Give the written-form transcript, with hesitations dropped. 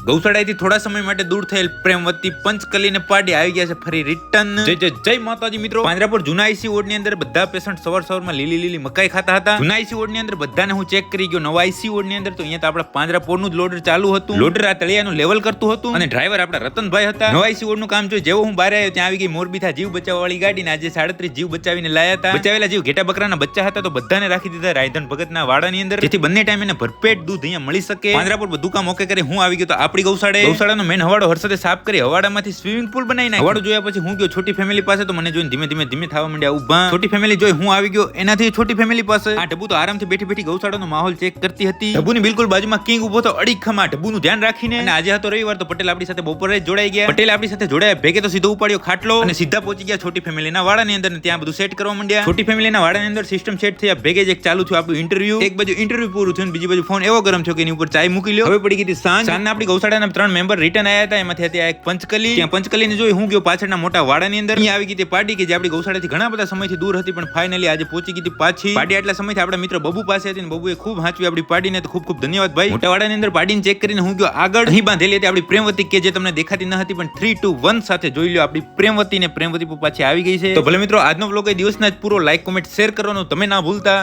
ગૌશાળાથી થોડા સમય માટે દૂર થયેલ પ્રેમવતી પંચકલીને પાડી આવી ગયા છે ફરી રિટર્ન. જય માતાજી મિત્રો. પાંજરાપોળ જૂના આઈસી વોર્ડ ની અંદર બધા પેશન્ટ સવારમાં લીલી મકાઈ ખાતા હતા. જૂના આઈસી વોર્ડ ની અંદર બધાને હું ચેક કરી ગયો. નવા આઈસી વોર્ડ ની અંદર તો અહીંયા તો આપણા પાંજરાપોળ નું જ લોડર ચાલુ હતું. લોડર આ તળિયાનું લેવલ કરતું હતું અને ડ્રાઈવર આપણા રતનભાઈ હતા. નવા આઈસી વોર્ડ નું કામ જોઈ જેવો હું બહાર આવ્યો ત્યાં આવી ગઈ મોરબીથા જીવ બચાવવા વાળી ગાડી ને આજે 37 જીવ બચાવીને લાયા હતા. બચાવેલા જીવ ઘેટા બકરાના બચ્ચા હતા તો બધાને રાખી દીધા રાયધન ભગતના વાડાની અંદર, જેથી બંને ટાઈમ એને ભરપેટ દૂધ અહીંયા મળી શકે. પાંજરાપોળ બધું કામ ઓકે કરી હું આવી ગયો તો આપણી ગૌશાળાનો મેન હવાડો હર્ષદે સાફ કરી હવાડામાંથી સ્વિમિંગ પૂલ બનાવી નાખ્યો. હવાડો જોયા પછી હું ગયો છોટી ફેમિલી પાસે તો મને જોઈને ધીમે થવા માંડ્યા ઊભા. છોટી ફેમિલી જોઈ હું આવી ગયો એનાથી છોટી ફેમિલી પાસે. આ ઢબુ તો આરામથી બેઠી ગૌશાળાનો માહોલ ચેક કરતી હતી. ઢબુની બિલકુલ બાજુમાં કિંગ ઉભો તો અડીખમાં ઢબુનું ધ્યાન રાખીને. અને આજે હતો રવિવાર તો પટેલ આપણી સાથે બપોરે જોડાઈ ગયા. પટેલ આપણી સાથે જોડાયા ભેગે તો સીધો ઉપાડ્યો ખાટલો અને સીધા પહોંચી ગયા છોટી ફેમિલીના વાડાની અંદર. ત્યાં બધું સેટ કરવા માંડ્યા. છોટી ફેમિલીના વાડાની અંદર સિસ્ટમ સેટ થયા ભેગે જ એક ચાલુ થયું આપણું ઇન્ટરવ્યુ. એક બાજુ ઇન્ટરવ્યુ પૂરું થયું બીજી બાજુ ફોન એવો ગરમ થયો કે એની ઉપર ચાય મૂકી લ્યો. હવે પડી ગઈ સાંજ. સાંજના આપણી ગૌશાળાના 3 મેમ્બર રિટર્ન આવ્યા હતા. એમાંથી હતી એક પંચકલી. ત્યાં પંચકલીને જોઈ હું ગયો પાછળના મોટા વાડાની અંદર. અહીંયા આવી ગઈ પાર્ટી કે જે આપણી ગૌશાળાથી ઘણા બધા સમયથી દૂર હતી પણ ફાઇનલી આજે પહોંચી ગઈ પાછી. પાર્ટી આટલા સમયથી આપણા મિત્ર બબુ પાસે હતી ને બબુએ ખૂબ હાંચવી આપણી પાર્ટીને તો ખૂબ ધન્યવાદ ભાઈ. મોટા વાડાની અંદર પાર્ટીને ચેક કરીને હું ગયો આગળ. અહીં બાંધેલી હતી આપણી પ્રેમવતી કે જે તમને દેખાતી ન હતી પણ 3, 2, 1 સાથે જોઈ લો આપણી પ્રેમવતી ને પ્રેમવતી પાછી આવી ગઈ છે. તો ભલે મિત્રો આજનો વ્લોગ એ દિવસના જ પૂરો લાઈક કોમેન્ટ શેર કરવાનું તમે ના ભૂલતા.